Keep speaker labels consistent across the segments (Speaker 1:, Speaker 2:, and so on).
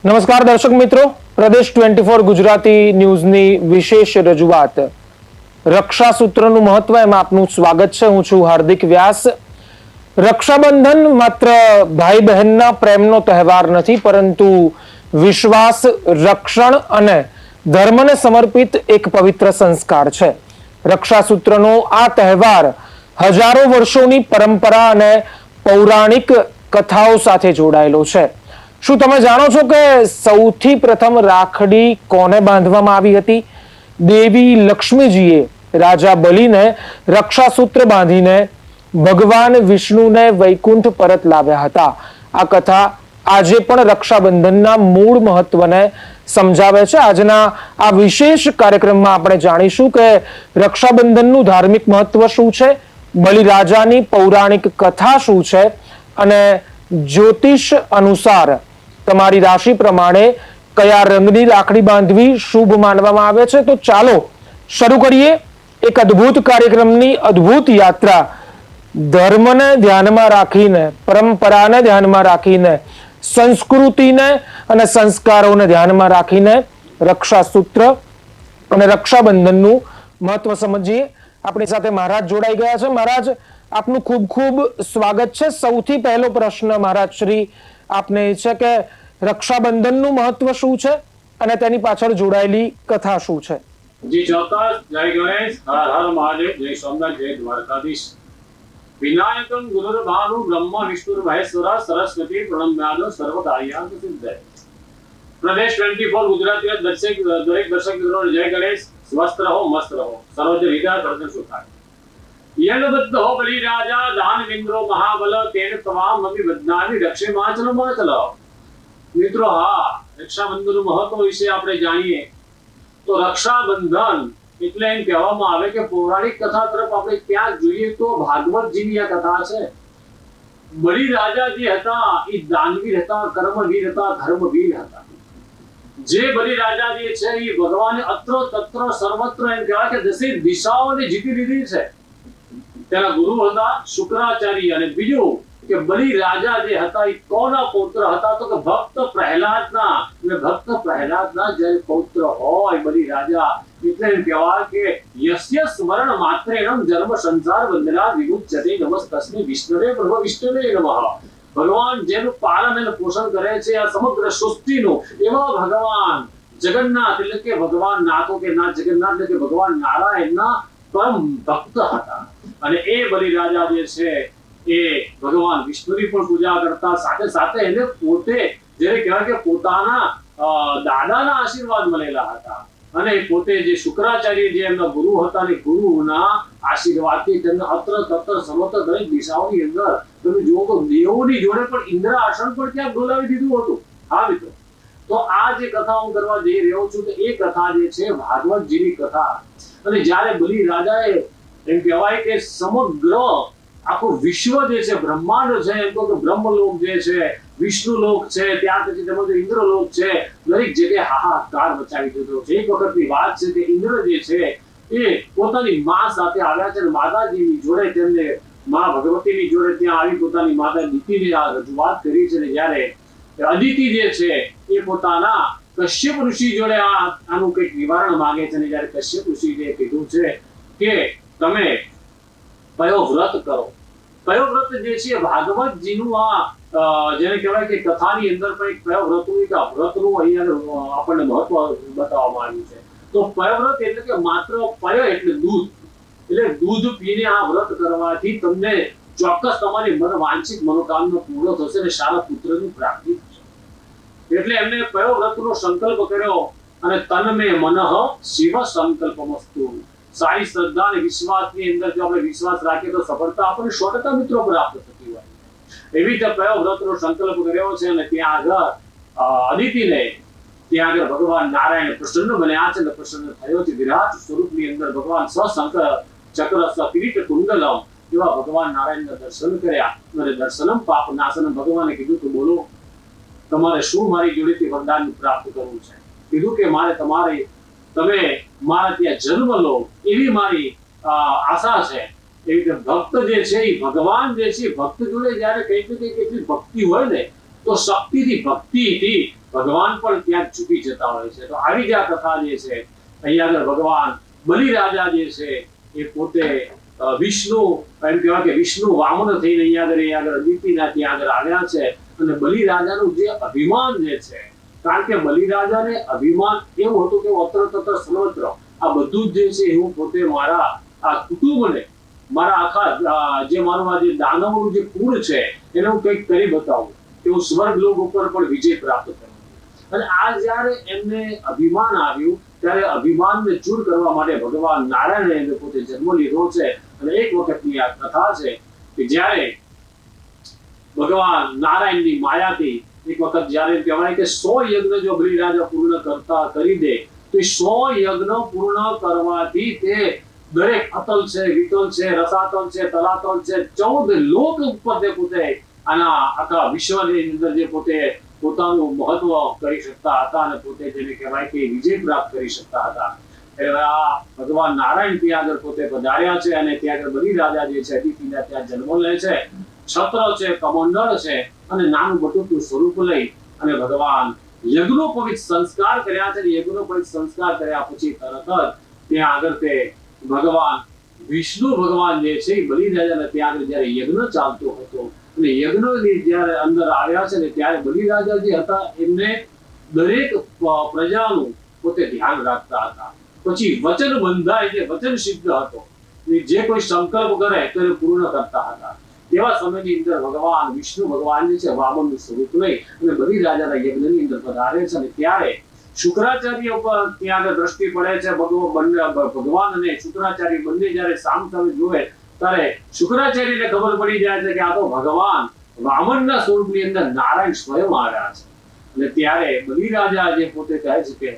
Speaker 1: નમસ્કાર દર્શક મિત્રો, પ્રદેશ 24 ગુજરાતી ન્યૂઝની વિશેષ રજૂઆત રક્ષા સૂત્રનું મહત્વ એમાં આપનું સ્વાગત છે. હું છું હાર્દિક વ્યાસ. રક્ષાબંધન માત્ર ભાઈ બહેનના પ્રેમનો તહેવાર નથી, પરંતુ વિશ્વાસ, રક્ષણ અને ધર્મને સમર્પિત એક પવિત્ર સંસ્કાર છે. રક્ષા સૂત્રનો આ તહેવાર હજારો વર્ષોની પરંપરા અને પૌરાણિક કથાઓ સાથે જોડાયેલો છે. શું તમે જાણો છો કે સૌથી પ્રથમ રાખડી કોને બાંધવામાં આવી હતી? દેવી લક્ષ્મીજીએ રાજા બલિને રક્ષાસૂત્ર બાંધીને ભગવાન વિષ્ણુને વૈકુંઠ પરત લાવ્યા હતા. આ કથા આજે પણ રક્ષાબંધનના મૂળ મહત્વને સમજાવે છે. આજના આ વિશેષ કાર્યક્રમમાં આપણે જાણીશું કે રક્ષાબંધનનું ધાર્મિક મહત્વ શું છે, બલિરાજાની પૌરાણિક કથા શું છે અને જ્યોતિષ અનુસાર તમારી રાશિ પ્રમાણે કયા રંગની રાખડી બાંધવી શુભ માનવામાં આવે છે. તો ચાલો શરૂ કરીએ એક અદ્ભુત કાર્યક્રમની અદ્ભુત યાત્રા. ધર્મને ધ્યાનમાં રાખીને, પરંપરાને ધ્યાનમાં રાખીને, સંસ્કૃતિને અને સંસ્કારોને ધ્યાનમાં રાખીને રક્ષાસૂત્ર અને રક્ષાબંધનનું મહત્વ સમજીએ. આપણી સાથે મહારાજ જોડાઈ ગયા છે. મહારાજ, આપનું ખૂબ ખૂબ સ્વાગત છે. સૌથી પહેલો પ્રશ્ન મહારાજ શ્રી આપને છે કે રક્ષાબંધનનું મહત્વ શું છે અને તેની પાછળ જોડાયેલી કથા શું છે?
Speaker 2: જી ચોક્કસ. જય ગણેશ, હર હર મહાદેવ, જય સોમનાથ, જય દ્વારકાધીશ. વિનાયકમ ગુરુર્ભાનુ બ્રહ્મ વિષ્ણુ મહેશ્વર સરસ્વતી પ્રણમ્યાનો સર્વ કાર્યાર્થ સિદ્ધે. પ્રદેશ 24 ગુજરાતી દરેક દર્શક મિત્રોને જય ગણેશ. સ્વસ્થ રહો, મસ્ત રહો, સર્વજ હૃદય દર્શન સુખાય. યલબદ્ધ હો બલિ રાજા દાન વિન્દ્રો મહાબલ તેન તમામ અભિ બદનામી રક્ષે માચલ માચલ. મિત્રો, હા, રક્ષાબંધનનું મહત્વ વિશે આપણે જાણીએ તો રક્ષાબંધન એટલે એમ કહેવામાં આવે કે પૌરાણિક કથા તરફ આપણે ક્યાં જોઈએ તો ભાગવતજીની આ કથા છે. બલિ રાજા જે હતા એ દાનવીર હતા, કર્મવીર હતા, ધર્મવીર હતા. જે બલિ રાજા જે છે એ ભગવાને અત્ર તત્ર સર્વત્ર એમ કહેવાય કે દસે દિશાઓને જીતી લીધી છે. તેના ગુરુ હતા શુક્રાચાર્ય. અને બીજું કે બલિ રાજા જે હતા એ કોના પૌત્ર હતા તો કે ભક્ત પ્રહલાદના. એટલે ભક્ત પ્રહલાદના જે પૌત્ર હોય બલિ રાજા, એટલે એમ કહેવાય કે યસ્ય સ્મરણ માત્રેણ જન્મ સંસાર વંદના વિમુચ્યતે નમસ્તસ્મૈ વિષ્ણવે પ્રભુ વિષ્ણવે નમઃ. ભગવાન જેનું પાલન અને પોષણ કરે છે આ સમગ્ર સૃષ્ટિનું, એવા ભગવાન જગન્નાથ એટલે કે ભગવાન નાથો કે નાથ જગન્નાથ એટલે કે ભગવાન નારાયણના પરમ ભક્ત હતા. અને એ બલિ રાજા જે છે એ ભગવાન વિષ્ણુની પણ પૂજા કરતા, સાથે સાથે એને પોતે જેને કહેવાય કે પોતાના દાદાના આશીર્વાદ મળેલા હતા. અને પોતે જે શુક્રાચાર્ય જે એમના ગુરુ હતા ને ગુરુના આશીર્વાદથી તેમને અત્ર તત્ર સર્વત્ર દરેક દિશાઓની અંદર તમે જુઓ તો દેવોની જોડે પણ ઇન્દ્ર આસન પણ ત્યાં બોલાવી દીધું હતું. હા મિત્રો, તો આ જે કથા હું કરવા જઈ રહ્યો છું તો એ કથા જે છે ભાગવતજીની કથા. અને જ્યારે બલિ રાજાએ એમ કહેવાય કે સમગ્ર આખું વિશ્વ જે છે, બ્રહ્માંડ છે, એમ તો બ્રહ્મલોક જે છે, વિષ્ણુલોક છે, ત્યાર પછી તેમજ ઇન્દ્રલોક છે, દરેક જગ્યાએ હાહાકાર મચાવી દીધો છે. એક વખતની વાત છે કે ઇન્દ્ર જે છે એ પોતાની માં સાથે આવ્યા છે અને માતાજીની જોડે તેમને માં ભગવતીની જોડે ત્યાં આવી પોતાની માતા દિતિને આ રજૂઆત કરી છે. અને જ્યારે અદિતિ જે છે એ પોતાના કશ્યપ ઋષિ જોડે આનું કંઈક નિવારણ માંગે છે. અને જ્યારે કશ્યપ ઋષિએ કીધું છે કે તમે કયો વ્રત કરો, કયો વ્રત જે છે ભાગવતજીનું આ જેને કહેવાય કે કથાની અંદર પણ કયો વ્રતનું કે વ્રતનું અહીંયા આપણને મહત્વ બતાવવામાં આવ્યું છે. તો પયવ્રત એટલે કે માત્ર પય એટલે દૂધ, એટલે દૂધ પીને આ વ્રત કરવાથી તમને ચોક્કસ તમારી વાંછિત મનોકામના પૂર્ણ થશે અને સારા પુત્રની પ્રાપ્તિ થશે. એટલે એમને કયો વ્રતનો સંકલ્પ કર્યો અને તન્મે મનઃ શિવ સંકલ્પમસ્તુ. સારી શ્રદ્ધા અને વિશ્વાસની અંદર જો આપણે વિશ્વાસ રાખીએ તો સફળતા આપણને 100% મિત્રો પ્રાપ્ત થતી હોય. એવી રીતે કયો વ્રતનો સંકલ્પ કર્યો છે અને ત્યાં આગળ અદિતિને ત્યાં આગળ ભગવાન નારાયણ પ્રસન્ન બન્યા છે અને પ્રસન્ન થયો છે. વિરાટ સ્વરૂપની અંદર ભગવાન સશંકર ચક્ર સકિરીટ કુંડલમ એવા ભગવાન નારાયણના દર્શન કર્યા. અને દર્શનમ પાપ નાશનમ. ભગવાને કીધું કે બોલો તમારે શું મારી જોડેથી વરદાન પ્રાપ્ત કરવું છે? કીધું કે મારે તમે મારા ત્યાં જન્મ લો એવી મારી આશા છે. એવી રીતે ભક્ત જે છે એ ભગવાન જે છે ભક્ત જોડે જયારે કંઈક ને કંઈક એટલી ભક્તિ હોય ને તો શક્તિથી ભક્તિથી ભગવાન પણ ત્યાં ઝૂકી જતા હોય છે. તો આવી જ આ કથા જે છે અહીંયા આગળ ભગવાન બલિરાજા જે છે એ પોતે વિષ્ણુ એમ કહેવાય કે વિષ્ણુ વામન થઈને અહીંયા આગળ અદિતિના ત્યાં આગળ આવ્યા છે. અને બલિરાજાનું જે અભિમાન જે છે, કારણ કે બલિરાજાને અભિમાન એવું હતું કે અત્ર તત્ર સર્વત્ર આ બધું જ જે છે હું પોતે મારા આ કુટુંબને, મારા આખા જે મારું આ જે દાનવનું જે કુળ છે એને હું કંઈક કરી બતાવું કે હું સ્વર્ગ લોક ઉપર પણ વિજય પ્રાપ્ત કરું. અને આ જ્યારે એમને અભિમાન આવ્યું ત્યારે અભિમાનને ચૂર કરવા માટે ભગવાન નારાયણે એને પોતે જન્મ લીધો છે. અને એક વખતની આ કથા છે કે જ્યારે ભગવાન નારાયણની માયાથી એક વખત જ્યારે કહેવાય કે 100 યજ્ઞ જો બલિરાજા પૂર્ણ કરી દે તો 100 યજ્ઞ પૂર્ણ કરવાથી તે દરેક અતલ છે, વિતલ છે, રસાતલ છે, તલાતલ છે, 14 લોક ઉપર તે પોતે આના આખા વિશ્વની અંદર જે પોતે પોતાનું મહત્વ કરી શકતા હતા અને પોતે જેને કહેવાય કે વિજય પ્રાપ્ત કરી શકતા હતા. એટલે આ ભગવાન નારાયણ ત્યાં આગળ પોતે પધાર્યા છે અને ત્યાં આગળ બલિરાજા જે છે અદિતિના ત્યાં જન્મ લે છે. છત્ર છે, કમંડળ છે અને નાનું બટુકનું સ્વરૂપ લઈ અને ભગવાન યજ્ઞોપવિત સંસ્કાર કર્યા છે. યજ્ઞોપવિત સંસ્કાર કર્યા પછી તરત જ ત્યાં આગળ તે ભગવાન વિષ્ણુ ભગવાન જે છે બલિરાજાને ત્યાં આગળ જ્યારે યજ્ઞ ચાલતો હતો અને યજ્ઞની જ્યારે અંદર આવ્યા છે ને ત્યારે બલિરાજા જે હતા એમને દરેક પ્રજાનું પોતે ધ્યાન રાખતા હતા. પછી વચન બંધાય, જે વચન સિદ્ધ હતો, જે કોઈ સંકલ્પ કરે તો એને પૂર્ણ કરતા હતા. તેવા સમયની અંદર ભગવાન વિષ્ણુ ભગવાન જે છે વામનનું સ્વરૂપ લઈ અને બલિરાજાના યજ્ઞની અંદર પધારે છે. અને ત્યારે શુક્રાચાર્ય ઉપર ત્યાં આગળ દ્રષ્ટિ પડે છે. ભગવાન અને શુક્રાચાર્ય બંને જ્યારે સામસામે જોવે ત્યારે શુક્રાચાર્યને ખબર પડી જાય છે કે આ તો ભગવાન વામનના સ્વરૂપની અંદર નારાયણ સ્વયં આવ્યા છે. અને ત્યારે બલિરાજા જે પોતે કહે છે કે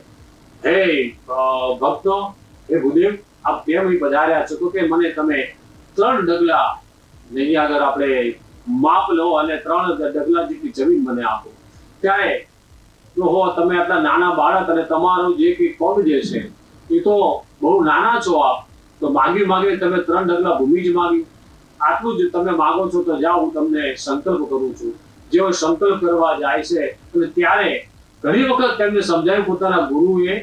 Speaker 2: હે ભક્તો, હે ભૂદેવ, આપ કેમ અહીં પધાર્યા છો? તો કે મને તમે 3 ડગલા નહીં આગળ આપણે માપ લો અને 3 ડગલા જેટલી જમીન મને આપો. ત્યારે તો હો તમે આટલા નાના બાળક અને તમારું જે કઈ પગ જે છે એ તો બહુ નાના છો આપ, તો માગી તમે 3 ડગલા ભૂમિ જ માગી. આટલું જ તમે માગો છો તો જાઓ, હું તમને સંકલ્પ કરું છું. જેઓ સંકલ્પ કરવા જાય છે અને ત્યારે ઘણી વખત તેમને સમજાવ્યું, પોતાના ગુરુએ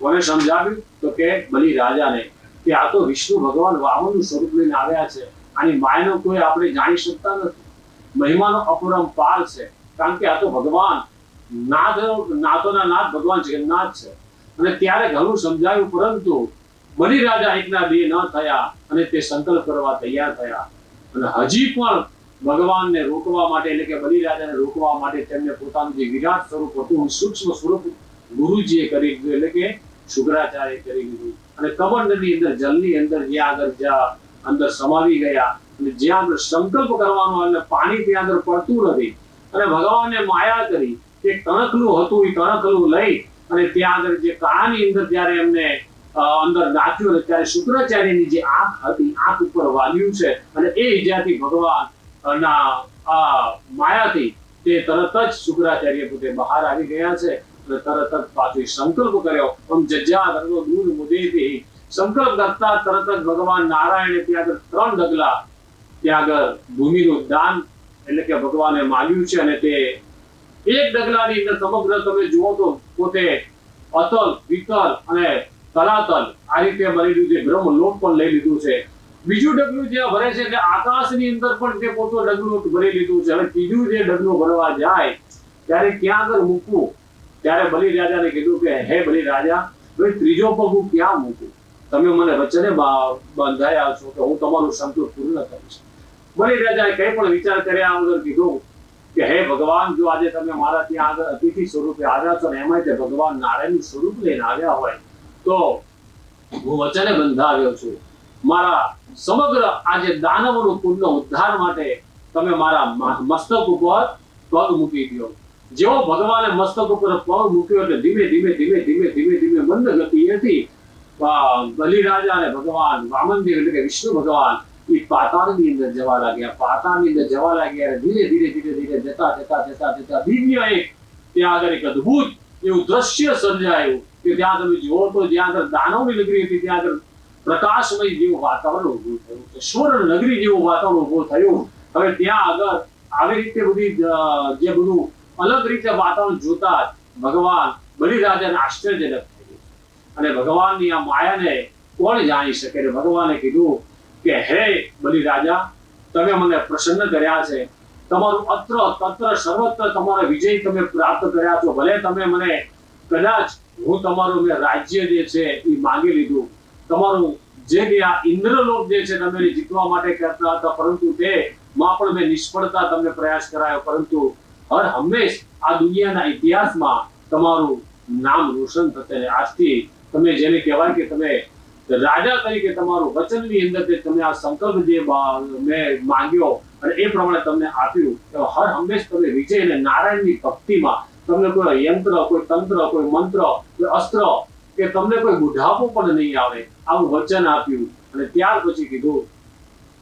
Speaker 2: કોને સમજાવ્યું તો કે બલિરાજાને, કે આ તો વિષ્ણુ ભગવાન વામનનું સ્વરૂપ લઈને આવ્યા છે. આની માયનો કોઈ આપણે જાણી શકતા નથી. મહિમાનો અપરંપાર છે, કારણ કે આ તો ભગવાન નાથોના નાથ ભગવાન જગન્નાથ છે. અને ત્યારે ઘણું સમજાયું, પરંતુ બલિરાજા એકના બે ન થયા અને તે સંકલ્પ કરવા તૈયાર થયા. અને હજી પણ ભગવાનને રોકવા માટે, એટલે કે બલિરાજાને રોકવા માટે તેમને પોતાનું જે વિરાટ સ્વરૂપ હતું, સૂક્ષ્મ સ્વરૂપ ગુરુજીએ કરી દીધું, એટલે કે શુક્રાચાર્ય કરી દીધું. અને કમંડળની અંદર જલની અંદર જ્યાં અંદર સમાવી ગયા અને જ્યાં આગળ સંકલ્પ કરવાનો એટલે પાણી ત્યાં આગળ પડતું નથી. અને ભગવાને માયા કરી કે કણકલું હતું એ કણકલું લઈ અને ત્યાં આગળ જે કાળાની અંદર જ્યારે એમને અંદર નાખ્યું ત્યારે શુક્રાચાર્યની જે આંખ હતી, આંખ ઉપર વાગ્યું છે. અને એ ઈજાથી ભગવાન ના આ માયાથી તે તરત જ શુક્રાચાર્ય પોતે બહાર આવી ગયા છે. અને તરત જ પાછો સંકલ્પ કર્યો, જજ્જા કરતો દૂર મુદેથી સંકલ્પ કરતા તરત જ ભગવાન નારાયણે ત્યાં આગળ 3 ડગલા ત્યાં આગળ ભૂમિનું દાન એટલે કે ભગવાને માંગ્યું છે. અને તે 1 ડગલાની અંદર સમગ્ર તમે જુઓ તો પોતે અતલ, વિતલ અને તલાતલ આ રીતે બનેલું જે બ્રહ્મલોક પણ લઈ લીધું છે. બીજું ડગલું જ્યાં ભરે છે એટલે આકાશની અંદર પણ તે પોતે ડગલું ભરી લીધું છે. હવે ત્રીજું જે ડગલું ભરવા જાય ત્યારે ક્યાં આગળ મૂકવું? ત્યારે બલિરાજાને કીધું કે હે બલિરાજા, ભાઈ ત્રીજો પગ હું ક્યાં મૂકું? તમે મને વચને બંધાયા છો કે હું તમારું સંકલ્પ પૂર્ણ કરીશ. બલિરાજાએ કંઈ પણ વિચાર કર્યા વગર કીધું કે હે ભગવાન, જો આજે તમે મારા ત્યાં આગળ અતિથિ સ્વરૂપે આવ્યા છો ને એમાં તે ભગવાન નારાયણનું સ્વરૂપ લઈને આવ્યા હોય તો હું વચને બંધાવ્યો છું. મારા સમગ્ર આજે દાનવોનું કુળનો ઉદ્ધાર માટે તમે મારા મસ્તક ઉપર પગ મૂકી દો. જેવો ભગવાને મસ્તક ઉપર પગ મૂક્યો એટલે ધીમે ધીમે મંદ ગતિએથી બલિરાજા અને ભગવાન વામનદેવ એટલે કે વિષ્ણુ ભગવાન એ પાતાળની અંદર જવા લાગ્યા. પાતાળની અંદર જવા લાગ્યા ધીરે ધીરે જતા દિવ્ય એક ત્યાં આગળ એક અદ્ભુત એવું દ્રશ્ય સર્જાયું કે ત્યાં તમે જુઓ તો જ્યાં આગળ દાનવની નગરી હતી ત્યાં આગળ પ્રકાશમય જેવું વાતાવરણ ઉભું થયું છે. સ્વર્ણ નગરી જેવું વાતાવરણ ઉભું થયું. હવે ત્યાં આગળ આવી રીતે બધી જે બધું અલગ રીતે વાતાવરણ જોતા જ ભગવાન બલિરાજાને આશ્ચર્યજનક થઈ ગયું. અને ભગવાનની આ માયાને કોણ જાણી શકે? ભગવાને કીધું કે હે બલિરાજા, તમે મને પ્રસન્ન કર્યા છે, તમારું અત્ર તત્ર સર્વત્ર તમારો વિજય તમે પ્રાપ્ત કર્યા છો. ભલે તમે મને કદાચ હું તમારું મેં રાજ્ય જે છે એ માંગી લીધું, તમારું જે આ ઇન્દ્રલોક જે છે તમે જીતવા માટે કરતા હતા, પરંતુ તે માં પણ મેં નિષ્ફળતા તમને પ્રયાસ કરાયો, પરંતુ હર હંમેશ આ દુનિયાના ઇતિહાસમાં તમારું નામ રોશન થશે. આજથી તમે જેને કહેવાય કે તમે રાજા તરીકે તમારું વચનની અંદર તમે આ સંકલ્પ જે મેં માંગ્યો અને એ પ્રમાણે તમને આપ્યું, તો હર હંમેશ તમે વિજય અને નારાયણની ભક્તિમાં તમને કોઈ યંત્ર, કોઈ તંત્ર, કોઈ મંત્ર, કોઈ અસ્ત્ર કે તમને કોઈ બુઢાપો પણ નહીં આવે, આવું વચન આપ્યું. અને ત્યાર પછી કીધું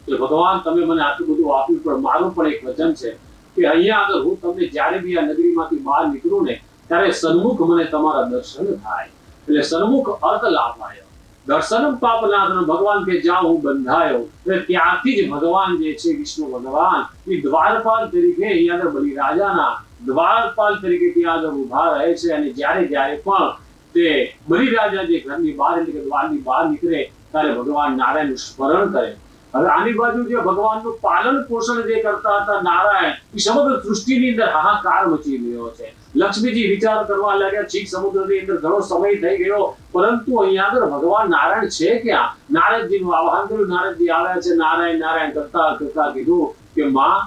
Speaker 2: કે ભગવાન તમે મને આટલું બધું આપ્યું, પણ મારું પણ એક વચન છે કે અહીંયા આગળ હું તમને જ્યારે બી આ નગરીમાંથી બહાર નીકળું ને ત્યારે સન્મુખ મને તમારા દર્શન થાય. એટલે સન્મુખ અર્થ લાભાય, દર્શનમ પાપનાથન, ભગવાન કે જ્યાં હું બંધાયો. એટલે ત્યારથી જ ભગવાન જે છે વિષ્ણુ ભગવાન એ દ્વારપાલ તરીકે અહીંયા આગળ બલિરાજાના દ્વારપાલ તરીકે ત્યાં આગળ ઉભા રહે છે. અને જ્યારે પણ તે બલિરાજા જે ઘરની બહાર એટલે કે દ્વારની બહાર નીકળે ત્યારે ભગવાન નારાયણનું સ્મરણ કરે. હવે આની બાજુ જે ભગવાનનું પાલન પોષણ જે કરતા હતા નારાયણ, એ સમગ્ર સૃષ્ટિની અંદર હાહાકાર મચી ગયો છે. લક્ષ્મીજી વિચાર કરવા લાગ્યા, છીક સમુદ્રની અંદર ઘણો સમય થઈ ગયો, પરંતુ અહીંયા આગળ ભગવાન નારાયણ છે ક્યાં? નારદજીનું આવાહન કર્યું, નારદજી આવ્યા છે. નારાયણ નારાયણ કરતા કરતા કીધું કે માં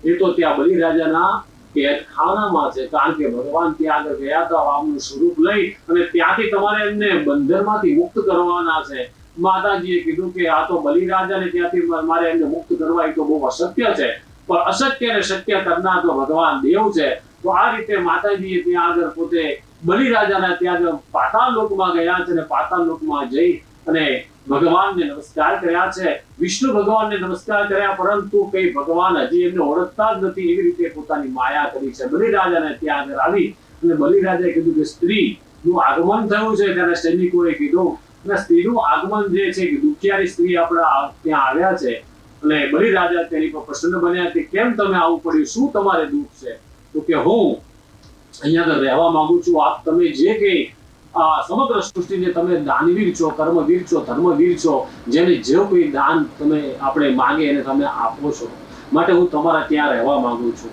Speaker 2: એ તો ત્યાં બલિરાજાના કેદખાનામાં છે, કારણ કે ભગવાન ત્યાં આગળ ગયા હતા વામનું સ્વરૂપ લઈ, અને ત્યાંથી તમારે એમને બંધનમાંથી મુક્ત કરવાના છે. માતાજીએ કીધું કે આ તો બલિરાજાને ત્યાંથી મારે એમને મુક્ત કરવા, એ તો બહુ અશક્ય છે, પણ અશક્ય ને શક્ય કરનાર તો ભગવાન દેવ છે. તો આ રીતે માતાજીએ ત્યાં આગળ પોતે બલિરાજાના ત્યાં આગળ પાતાળ લોકમાં ગયા છે, અને પાતાળ લોકમાં જઈ અને ભગવાનને નમસ્કાર કર્યા છે. વિષ્ણુ ભગવાનને નમસ્કાર કર્યા, પરંતુ કઈ ભગવાન હજી એમને ઓળખતા જ નથી, એવી રીતે પોતાની માયા કરી છે. બલિરાજાને ત્યાં આગળ આવી અને બલિરાજાએ કીધું કે સ્ત્રીનું આગમન થયું છે. ત્યારે સૈનિકોએ કીધું અને સ્ત્રીનું આગમન જે છે કે દુખિયારી સ્ત્રી આપણા ત્યાં આવ્યા છે. અને બલિરાજા તેની પર પ્રસન્ન બન્યા કે કેમ તમે આવું પડ્યું, શું તમારે દુઃખ છે? તો કે હું અહીંયા આગળ રહેવા માંગુ છું. આપ તમે જે કઈ આ સમગ્ર સૃષ્ટિને તમે દાનવીર છો, કર્મવીર છો, ધર્મવીર છો, જેને જે કોઈ દાન તમે આપણે માંગે એને તમે આપો છો, માટે હું તમારા ત્યાં રહેવા માંગુ છું.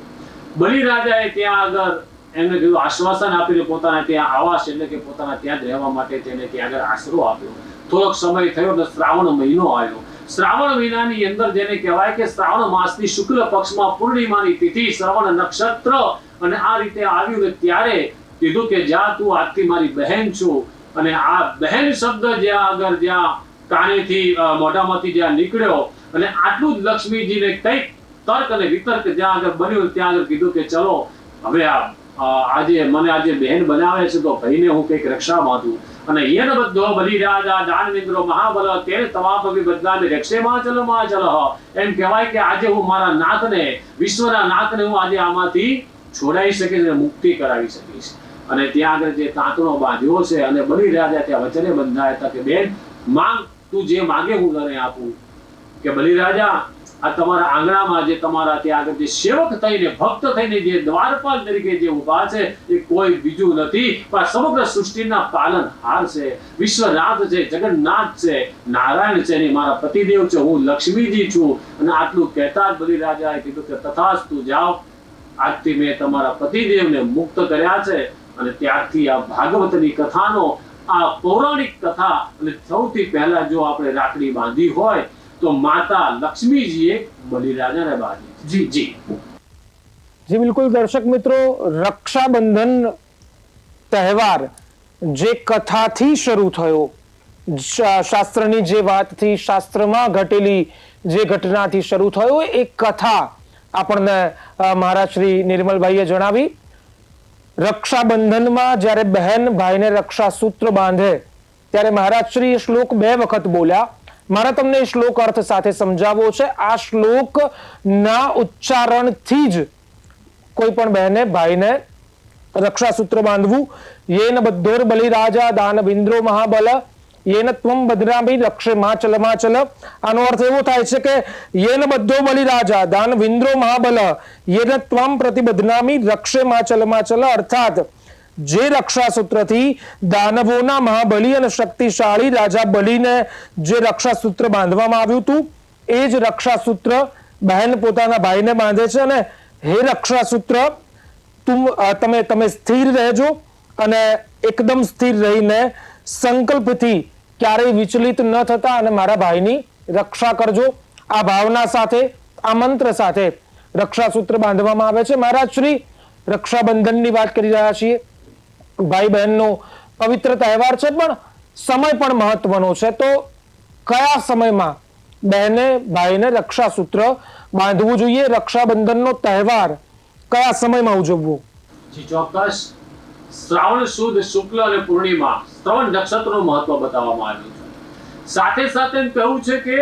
Speaker 2: બલિરાજાએ ત્યાં આગળ એમને કીધું, આશ્વાસન આપીને પોતાના ત્યાં આવાસ એટલે કે પોતાના ત્યાં જ રહેવા માટે તેને ત્યાં આગળ આશરો આપ્યો. થોડોક સમય થયો તો શ્રાવણ મહિનો આવ્યો. શ્રાવણ મહિનાની અંદર જેને કહેવાય કે શ્રાવણ માસની શુક્લ પક્ષમાં પૂર્ણિમાની તિથિ, શ્રવણ નક્ષત્ર, અને આ રીતે આવ્યું ને ત્યારે કીધું કે જ્યાં તું આજથી મારી બહેન છું. અને આ બહેન શબ્દ જ્યાં આગળ જ્યાં કાનેથી મોઢામાંથી જ્યાં નીકળ્યો, અને આટલું જ લક્ષ્મીજીને કંઈક તર્ક અને વિતર્ક જ્યાં આગળ બન્યું, ત્યાં આગળ કીધું કે ચલો હવે આજે મને આજે બહેન બનાવે છે તો ભાઈને હું કંઈક રક્ષા બાંધું. અને યન બધો બલિરાજા દાનવેન્દ્રો મહાબલ તેને તમામ બદલામે રક્ષેમાં ચલો એમ કહેવાય કે આજે હું મારા નાથને, વિશ્વના નાથને હું આજે આમાંથી છોડાવી શકીશ અને મુક્તિ કરાવી શકીશ. અને ત્યાં આગળ જે તાંતણો બાંધ્યો છે, અને બલિરાજા ત્યાં વચને બંધાયા હતા કે બેન માંગ, તું જે માંગે હું તને આપું. કે બલિરાજા આ તમારા આંગણામાં જે તમારા ત્યાં આગળ જે સેવક થઈને ભક્ત થઈને જે દ્વારપાલ તરીકે જે ઉભા છે એ કોઈ બીજું નથી પણ સમગ્ર સૃષ્ટિના પાલનહાર છે, વિશ્વનાથ છે, જગન્નાથ છે, નારાયણ છે, ને મારા પતિદેવ છે, હું લક્ષ્મીજી છું. અને આટલું કહેતા જ બલિરાજાએ કીધું કે તથાસ્તુ, જાઓ, આજથી મેં તમારા પતિદેવને મુક્ત કર્યા છે. અને ત્યારથી આ ભાગવતની કથાનો આ પૌરાણિક કથા, અને સૌથી પહેલા જો આપણે રાખડી બાંધી હોય તો માતા લક્ષ્મીજીએ બલિરાજાને બાંધી. જી જી
Speaker 1: જી બિલકુલ. દર્શક મિત્રો, રક્ષાબંધન તહેવાર જે કથાથી શરૂ થયો, શાસ્ત્રની જે વાતથી, શાસ્ત્રમાં ઘટેલી જે ઘટનાથી શરૂ થયો, એ કથા આપણને મહારાજ શ્રી નિર્મલભાઈએ જણાવી. રક્ષાબંધનમાં જ્યારે બહેન ભાઈને રક્ષાસૂત્ર બાંધે ત્યારે મહારાજ શ્રી શ્લોક 2 વખત બોલ્યા. મારે તમને શ્લોક અર્થ સાથે સમજાવવો છે. આ શ્લોક ના ઉચ્ચારણથી જ કોઈ પણ બહેને ભાઈને રક્ષાસૂત્ર બાંધવું. યેન બધોર બલિરાજા દાનવિન્દ્રો મહાબલ યેન ત્વમ બદ્નામી રક્ષે માચલ માચલ. આનો અર્થ એવો થાય છે કે યેન બધ્ધો બલિરાજા દાન વિન્દ્રો મહાબલ યેન ત્વમ પ્રતિબદ્નામી રક્ષે માચલ માચલ. અર્થાત જે રક્ષાસૂત્રથી દાનવોના મહાબલી અને શક્તિશાળી રાજા બલિને જે રક્ષાસૂત્ર બાંધવામાં આવ્યું હતું એ જ રક્ષાસૂત્ર બહેન પોતાના ભાઈને બાંધે છે અને હે રક્ષાસૂત્ર તમે સ્થિર રહેજો અને એકદમ સ્થિર રહીને સંકલ્પથી ક્યારેય વિચલિત ન થતા અને મારા ભાઈની રક્ષા કરજો. આ ભાવના સાથે આ મંત્ર સાથે રક્ષાસૂત્ર બાંધવામાં આવે છે. મહારાજ શ્રી રક્ષાબંધનની વાત કરી રહ્યા છીએ. ભાઈ બહેનનો પવિત્ર તહેવાર છે પણ સમય પણ મહત્વનો છે. તો કયા સમયમાં બહેને ભાઈને રક્ષાસૂત્ર બાંધવું જોઈએ? રક્ષાબંધનનો તહેવાર કયા સમયમાં ઉજવવો?
Speaker 2: જી ચોક્કસ. શ્રાવણ સુદ શુક્લ અને પૂર્ણિમા 3 નક્ષત્રનું મહત્વ બતાવવામાં આવ્યું છે. સાથે સાથે એમ કહેવું છે કે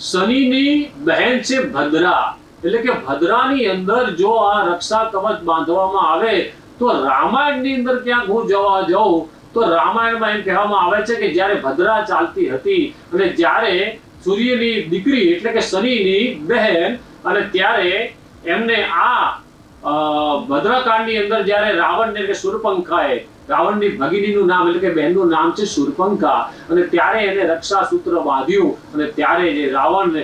Speaker 2: શનિની બહેન છે ભદ્રા, એટલે કે ભદ્રાની અંદર જો આ રક્ષા કવચ બાંધવામાં આવે તો રામાયણની અંદર ક્યાંક હું જવા જાઉં તો રામાયણમાં એમ કહેવામાં આવે છે કે જ્યારે ભદ્રા ચાલતી હતી અને જ્યારે સૂર્યની દીકરી એટલે કે શનિની બહેન અને ત્યારે એમને આ ભદ્રકાળની અંદર જ્યારે રાવણને એટલે શૂર્પણખાએ રાવણની ભગીનીનું નામ એટલે કે બહેનનું નામ છે શૂર્પણખા અને ત્યારે એને રક્ષાસૂત્ર બાંધ્યું અને ત્યારે જે રાવણને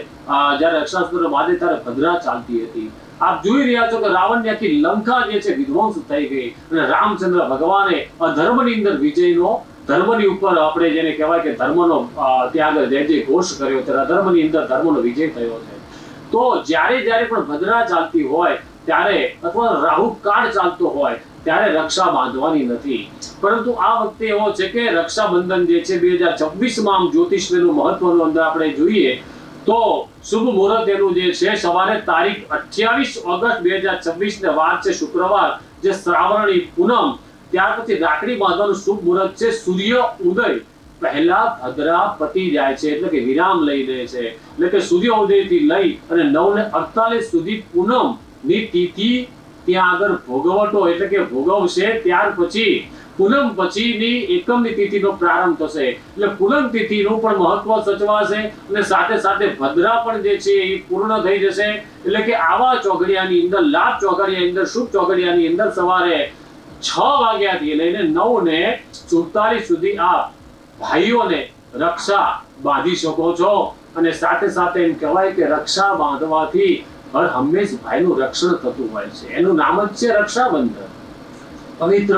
Speaker 2: જ્યારે રક્ષાસૂત્ર બાંધે ત્યારે ભદ્રા ચાલતી હતી. આપ જોઈ રહ્યા છો કે રાવણની આખી લંકા જે છે વિધ્વંસ થઈ ગઈ અને રામચંદ્ર ભગવાને અધર્મની અંદર વિજયનો ધર્મની ઉપર આપણે જેને કહેવાય કે ધર્મનો ત્યાં આગળ જે ઘોષ કર્યો ત્યારે અધર્મની અંદર ધર્મનો વિજય થયો છે. તો જ્યારે પણ ભદ્રા ચાલતી હોય ત્યારે અથવા રાહુ કાળ ચાલતો હોય ત્યારે રક્ષા બાંધવાની નથી. પરંતુ આ વખતે એવો છે કે રક્ષાબંધન જે છે 2026માં આમ જ્યોતિષનું મહત્વનું અંદર આપણે જોઈએ તો શુભ મુહૂર્ત એનું જે છે સવારે તારીખ 28 ઓગસ્ટ 2026 ને વાર છે શુક્રવાર જે શ્રાવણી પૂનમ. ત્યાર પછી રાખડી બાંધવાનું શુભ મુહૂર્ત છે સૂર્ય ઉદય પહેલા ભદ્રા પતી જાય છે એટલે કે વિરામ લઈ લે છે એટલે કે સૂર્ય ઉદયથી લઈ અને 9:48 સુધી પૂનમ ની તિથિ ત્યાં આગળ ભોગવટો એટલે કે ભોગવશે. ત્યાર પછી પૂનમ પછીની એકમની તિથિનો પ્રારંભ થશે એટલે પૂનમ તિથિનું પણ મહત્વ સચવાશે અને સાથે સાથે ભદ્રા પણ જે છે એ પૂર્ણ થઈ જશે. એટલે કે આવા ચોઘડિયાની અંદર લાભ ચોઘડિયાની અંદર શુભ ચોઘડિયાની અંદર સવારે 6 વાગ્યાથી લઈને 9:47 સુધી આપ ભાઈઓને રક્ષા બાંધી શકો છો. અને સાથે સાથે એમ કહેવાય કે રક્ષા બાંધવાથી હર હંમેશ ભાઈનું રક્ષણ થતું હોય છે. એનું નામ જ છે રક્ષાબંધન. પવિત્ર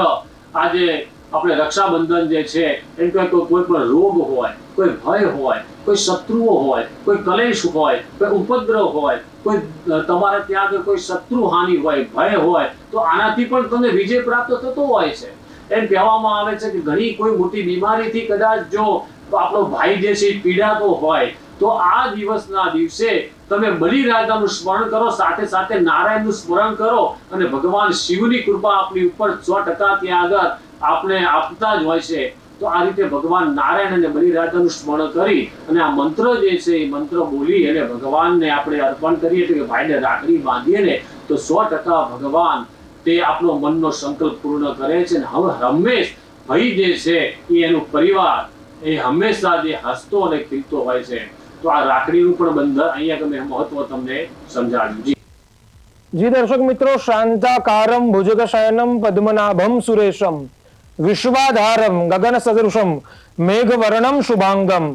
Speaker 2: આજે આપણે રક્ષાબંધન જે છે એમ કે કોઈ પણ રોગ હોય, કોઈ ભય હોય, કોઈ શત્રુઓ હોય, કોઈ કલેશ હોય, કોઈ ઉપદ્રવ હોય, કોઈ તમારે ત્યાં આગળ કોઈ શત્રુ હાનિ હોય, ભય હોય તો આનાથી પણ તમને વિજય પ્રાપ્ત થતો હોય છે. એમ કહેવામાં આવે છે કે ઘણી કોઈ મોટી બીમારીથી કદાચ જો આપણો ભાઈ જે છે પીડાતો હોય તો આ દિવસના દિવસે તમે બલિરાજાનું સ્મરણ કરો, સાથે સાથે નારાયણનું સ્મરણ કરો અને ભગવાન શિવની કૃપા આપની ઉપર 100% ત્યાં આગળ આપને આપતા જ હોય છે. તો આ રીતે ભગવાન નારાયણ અને બલિરાજાનું સ્મરણ કરી અને આ મંત્ર જે છે એ મંત્ર બોલી અને ભગવાનને આપણે અર્પણ કરીએ એટલે કે ભાઈને રાખડી બાંધીએ ને તો 100% ભગવાન તે આપણો મનનો સંકલ્પ પૂર્ણ કરે છે. અને હવે હંમેશ ભાઈ જે છે એ એનું પરિવાર એ હંમેશા જે હસતો અને ખીલતો હોય છે. તો આ રાખડીનું પણ બંધન અહીંયા તમે મહત્વ તમને સમજાવ્યું.
Speaker 1: જી દર્શક મિત્રો, શાંતાકારમ ભુજગશયનમ પદ્મનાભમ સુરેશમ વિશ્વાધારમ ગગન સદૃશમ મેઘવર્ણમ શુભાંગમ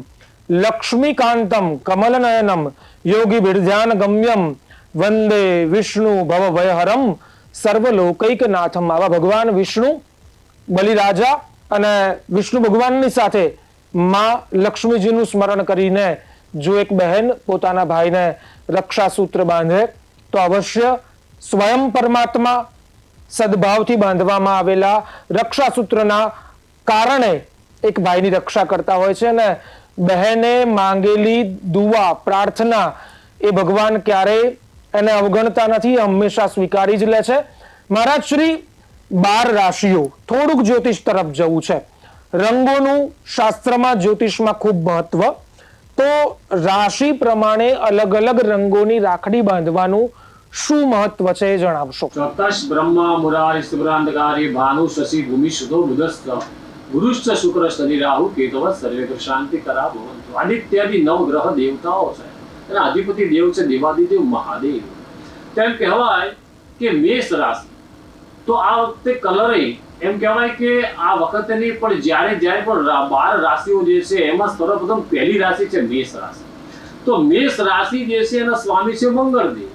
Speaker 1: લક્ષ્મીકાંતમ કમલનયનમ યોગી બિરધ્યાન ગમ્યમ વંદે વિષ્ણુ ભવભયહરમ સર્વલોકૈકનાથમ. આવા ભગવાન વિષ્ણુ બલિરાજા અને વિષ્ણુ ભગવાનની સાથે માં લક્ષ્મીજીનું સ્મરણ કરીને જો એક બહેન પોતાના ભાઈને રક્ષાસૂત્ર બાંધે તો અવશ્ય સ્વયં પરમાત્મા સદભાવથી બાંધવામાં આવેલા રક્ષાસૂત્રના કારણે એક ભાઈની રક્ષા કરતા હોય છે અને બહેને માંગેલી દુઆ પ્રાર્થના એ ભગવાન ક્યારેય એને અવગણતા નથી, હંમેશા સ્વીકારી જ લે છે. મહારાજ શ્રી 12 રાશિઓ, થોડુંક જ્યોતિષ તરફ જવું છે. રંગોનું શાસ્ત્રમાં જ્યોતિષમાં ખૂબ મહત્વ. તો રાશિ પ્રમાણે અલગ અલગ રંગોની રાખડી બાંધવાનું શું મહત્વ છે એ જણાવશો?
Speaker 2: ચોક્કસ. બ્રહ્મા મુરારી શુભ્રાંધકારી ભાનુ શશી ભૂમિ સુધો બુધસ્થ ગુરુશ્ચ શુક્ર શનિ રાહુ કેતવ સર્વે ગ્રહ શાંતિ કરા ભવંતુ. આદિત્યાદિ નવ ગ્રહ દેવતાઓ છે અને અધિપતિ દેવ છે દેવાદિદેવ મહાદેવ. તેમ કહેવાય કે મેષ રાશિ તો આ વખતે કલર એમ કહેવાય કે આ વખતે નહીં પણ જ્યારે પણ 12 રાશિઓ જે છે એમાં સર્વપ્રથમ પહેલી રાશિ છે મેષ રાશિ. તો મેષ રાશિ જે છે એના સ્વામી છે મંગળદેવ.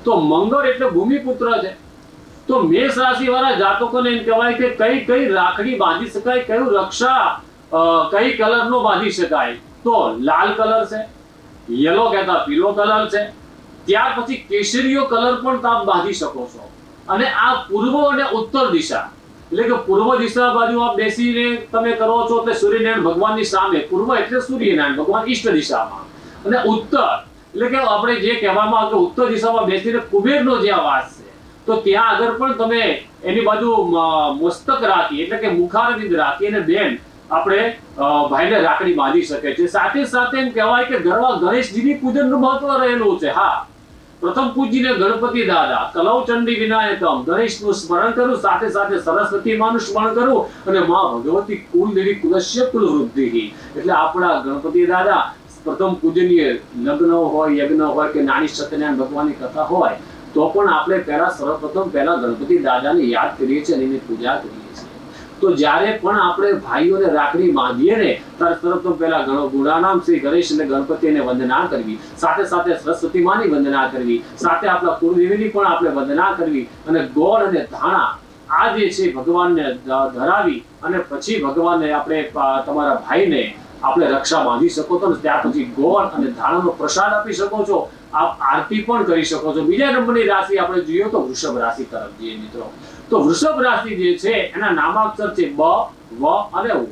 Speaker 2: તો મંગળ એટલે ભૂમિપુત્ર છે. તો મેષ રાશિ વાળા જાતકોને એમ કહેવાય કે કઈ રાખડી બાંધી શકાય, કયું રક્ષા કઈ કલરનો બાંધી શકાય. તો લાલ કલર છે, યલો કહેતા પીળો કલર છે, ત્યાર પછી કેસરીયો કલર પણ તમે બાંધી શકો છો. અને આ પૂર્વ અને ઉત્તર દિશા એટલે કે પૂર્વ દિશા બાજુ આપ બેસીને તમે કરો છો એટલે સૂર્યનારાયણ ભગવાનની સામે. પૂર્વ એટલે સૂર્યનારાયણ ભગવાન ઈષ્ટ દિશામાં, અને ઉત્તર એટલે કે આપણે જે કહેવામાં આવે કે ઉત્તર દિશામાં બેસીને કુબેરનો જે આવાસ છે તો ત્યાં આગળ પણ તમે એની બાજુ મસ્તક રાખી એટલે કે મુખારવિંદ રાખી અને બેન આપણે ભાઈને રાખડી બાંધી શકે છે. સાથે સાથે એમ કહેવાય કે ઘરમાં ગણેશજીની પૂજનનું મહત્વ રહેલું છે. હા, પ્રથમ પૂજીને ગણપતિ દાદા, કલૌ ચંડી વિનાયકમ, ગણેશનું સ્મરણ કરું, સાથે સાથે સરસ્વતી માનું સ્મરણ કરું અને માં ભગવતી કુલદેવી કુલસ્ય કુલવૃદ્ધિ. એટલે આપણા ગણપતિ દાદા પ્રથમ પૂજનીય લગ્ન હોય, યજ્ઞ હોય કે નાની સત્યનારાયણ ભગવાનની કથા હોય તો પણ આપણે સર્વપ્રથમ ગણપતિ દાદાને યાદ કરીએ છીએ અને એની પૂજા કરીએ છીએ. તો જ્યારે પણ આપણે ભાઈઓને રાખડી બાંધીએ ને ત્યારે સર્વપ્રથમ પહેલા ગુણાનામ શ્રી ગણેશ અને ગણપતિને વંદના કરવી, સાથે સાથે સરસ્વતી માની વંદના કરવી, સાથે આપણા કુળદેવીની પણ આપણે વંદના કરવી અને ગોળ અને ધાણા આ જે છે ભગવાનને ધરાવી અને પછી ભગવાનને આપણે તમારા ભાઈને આપણે રક્ષા બાંધી શકો છો. ત્યાર પછી ગોળ અને ધાણાનો પ્રસાદ આપી શકો છો. આપ આરતી પણ કરી શકો છો. બીજા નંબરની રાશિ આપણે જોઈએ તો વૃષભ રાશિ તરફ જઈએ મિત્રો. તો વૃષભ રાશિ જે છે એના નામાક્ષર છે બ, વ અને ઉ.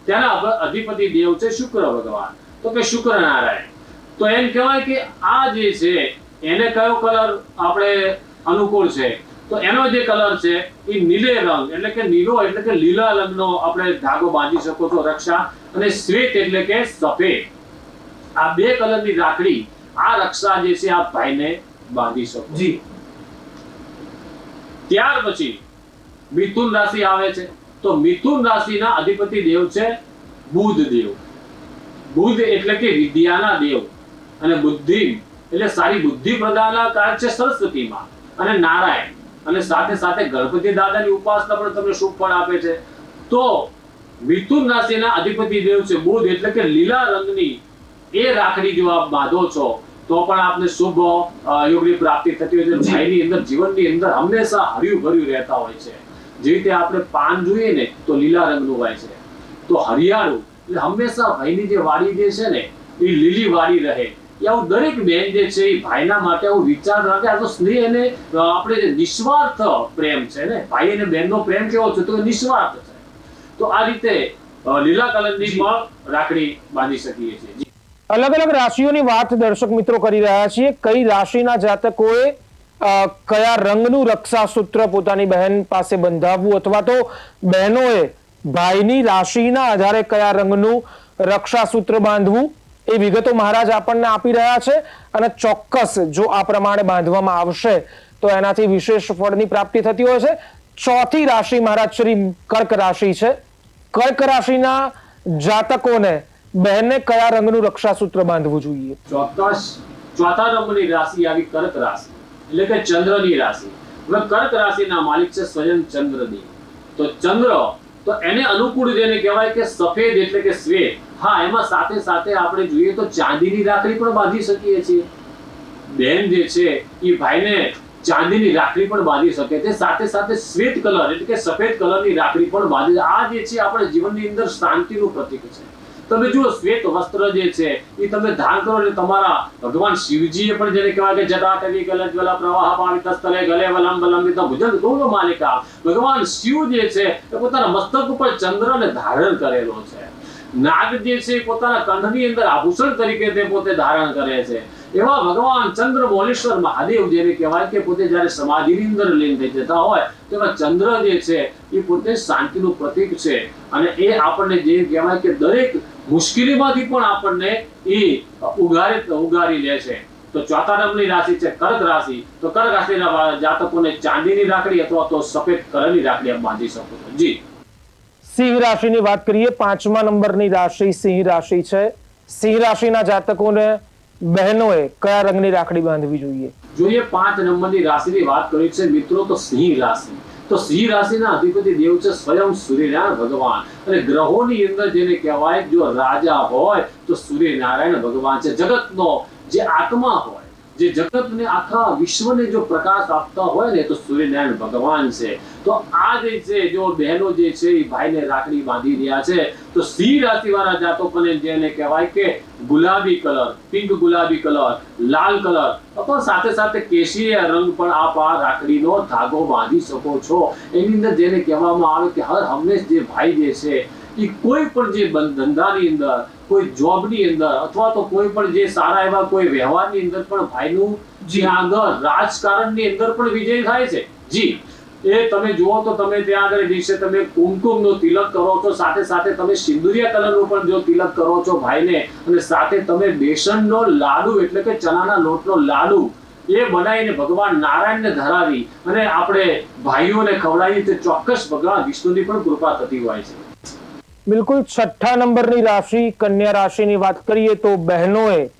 Speaker 2: તેના અધિપતિ દેવ છે શુક્ર ભગવાન, તો કે શુક્ર નારાયણ. તો એમ કહેવાય કે આ જે છે એને કયો કલર આપણે અનુકૂળ છે તો એનો જે કલર છે એ નીલે રંગ એટલે કે નીલો એટલે કે લીલા રંગનો આપણે ધાગો બાંધી શકો છો રક્ષા, અને શ્વેત એટલે કે સફેદ. આ બે કલરની રાખડી આ રક્ષા જે છે આપ ભાઈને બાંધી શકો જી. ત્યાર પછી મિથુન રાશિ આવે છે. તો મિથુન રાશિના અધિપતિ દેવ છે બુધ દેવ. બુધ એટલે કે વિદ્યાના દેવ અને બુદ્ધિ એટલે સારી બુદ્ધિ પ્રદાનકાર છે સરસ્વતી માં અને નારાયણ, અને સાથે સાથે ગણપતિ દાદાની ઉપાસના પણ તમને શુભ ફળ આપે છે. તો મિથુન રાશિના અધિપતિ દેવ છે બુધ એટલે કે લીલા રંગની એ રાખડી જો આપ બાંધો છો તો પણ આપને શુભ યોગની પ્રાપ્તિ થતી હોય છે. ભાઈની અંદર જીવનની અંદર હંમેશા હર્યું ભર્યું રહેતા હોય છે. જે રીતે આપણે પાન જોઈએ ને તો લીલા રંગનું હોય છે, તો હરિયાળું એટલે હંમેશા ભાઈની જે વાડી જે છે ને એ લીલી વાડી રહે. આવું દરેક બેન જે છે એ ભાઈના માટે આવું વિચાર રાખે. આ તો સ્નેહ અને આપણે જે નિસ્વાર્થ પ્રેમ છે ને, ભાઈ અને બહેનનો પ્રેમ કેવો છે તો નિસ્વાર્થ છે. તો આ રીતે લીલા કલરની પણ રાખડી બાંધી શકીએ છીએ.
Speaker 1: અલગ અલગ રાશિઓની વાત દર્શક મિત્રો કરી રહ્યા છીએ. કઈ રાશિના જાતકોએ કયા રંગનું રક્ષાસૂત્ર પોતાની બહેન પાસે બંધાવવું અથવા તો બહેનોએ ભાઈની રાશિના આધારે કયા રંગનું રક્ષાસૂત્ર બાંધવું એ વિગતો મહારાજ આપણને આપી રહ્યા છે. અને ચોક્કસ જો આ પ્રમાણે બાંધવામાં આવશે તો એનાથી વિશેષ ફળની પ્રાપ્તિ થતી હોય છે. ચોથી રાશિ મહારાજ શ્રી કર્ક રાશિ છે. કર્ક રાશિના જાતકોને બહેનને કયા રંગનું રક્ષાસૂત્ર બાંધવું જોઈએ?
Speaker 2: ચોથા નંબરની રાશિ આવી કર્ક રાશિ એટલે કે ચંદ્રની રાશિ. હવે કર્ક રાશિના માલિક છે સ્વયં ચંદ્રદેવ. તો ચંદ્ર તો એને અનુકૂળ જેને કહેવાય કે સફેદ એટલે કે શ્વેત. હા, એમાં સાથે સાથે આપણે જોઈએ તો ચાંદીની રાખડી પણ બાંધી શકીએ છીએ. બેન જે છે એ ભાઈને ચાંદીની રાખડી પણ બાંધી શકે છે. સાથે સાથે શ્વેત કલર એટલે કે સફેદ કલરની રાખડી પણ બાંધી. આ જે છે આપણે જીવનની અંદર શાંતિનું પ્રતીક છે. તમે જુઓ શ્વેત વસ્ત્ર જે છે એ તમે ધારણ કરો એટલે તમારા ભગવાન શિવજીએ પણ જેને કહેવાય કે જટાટવી ગલજ્વલા પ્રવાહ પાવિતસ્થલે ગલે વલંબ વલંબિત ભુજંગ ગૌર માલિકા. ભગવાન શિવ જે છે એ પોતાના મસ્તક ઉપર ચંદ્રને ધારણ કરેલો છે. નાગ જે છે પોતાના કંઠની અંદર આભૂષણ તરીકે તે પોતે ધારણ કરે છે. એવા ભગવાન ચંદ્ર મોલેશ્વર મહાદેવ જેને કહેવાય કે પોતે જ્યારે સમાધિની અંદર લીન થઈ જતા હોય તો એવા ચંદ્ર જે છે એ પોતે શાંતિનું પ્રતીક છે. અને એ આપણને જે કહેવાય કે દરેક મુશ્કેલીમાંથી પણ આપણને એ ઉગારી લે છે. તો ચોથા નંબરની રાશિ છે કર્ક રાશિ. તો કર્ક રાશિના જાતકોને ચાંદીની રાખડી અથવા તો સફેદ કલરની રાખડી આપ બાંધી શકો છો જી.
Speaker 1: સિંહ રાશિની વાત કરીએ, 5મા નંબરની રાશિ સિંહ રાશિ છે. સિંહ રાશિના જાતકોને બહેનોએ કયા રંગની રાખડી બાંધવી જોઈએ?
Speaker 2: જોઈએ 5 નંબરની રાશિની વાત કરી છે મિત્રો, તો સિંહ રાશિ. તો સિંહ રાશિના અધિપતિ દેવ છે સ્વયં સૂર્યનારાયણ ભગવાન. અને ગ્રહોની અંદર જેને કહેવાય જો રાજા હોય તો સૂર્યનારાયણ ભગવાન છે. જગતનો જે આત્મા હોય, જે જગતને આખા વિશ્વને જો પ્રકાશ આપતા હોય ને, તો સૂર્યનારાયણ ભગવાન છે. તો આ જે છે જો બહેનો જે છે એ ભાઈને રાખડી બાંધી રહ્યા છે, તો સિંહ રાશિ વાળા જાતકોને જેને કહેવાય કે ગુલાબી કલર, પિંક ગુલાબી કલર, લાલ કલર અથવા સાથે સાથે કેસરીય રંગ પણ આપ આ રાખડીનો ધાગો બાંધી શકો છો. એની અંદર જેને કહેવામાં આવે કે હર હંમેશ જે ભાઈ જે છે એ કોઈ પણ જે ધંધાની અંદર, કોઈ જોબની અંદર અથવા તો કોઈ પણ જે સારા એવા કોઈ વ્યવહારની અંદર પણ ભાઈનું જે આગળ રાજકારણની અંદર પણ વિજય થાય છે. જી, એ તમે જુઓ તો તમે ત્યાં આગળ દિવસે તમે કુમકુમનો તિલક કરો છો, સાથે સાથે તમે સિંદુરિયા કલરનું પણ જો તિલક કરો છો ભાઈને, અને સાથે તમે બેસનનો લાડુ એટલે કે ચણાના લોટનો લાડુ એ બનાવીને ભગવાન નારાયણને ધરાવી અને આપણે ભાઈઓને ખવડાવી, તો ચોક્કસ ભગવાન વિષ્ણુની પણ કૃપા થતી હોય છે.
Speaker 1: બિલકુલ. 6ઠ્ઠા નંબરની રાશિ કન્યા રાશિની વાત કરીએ તો બહેનોએ,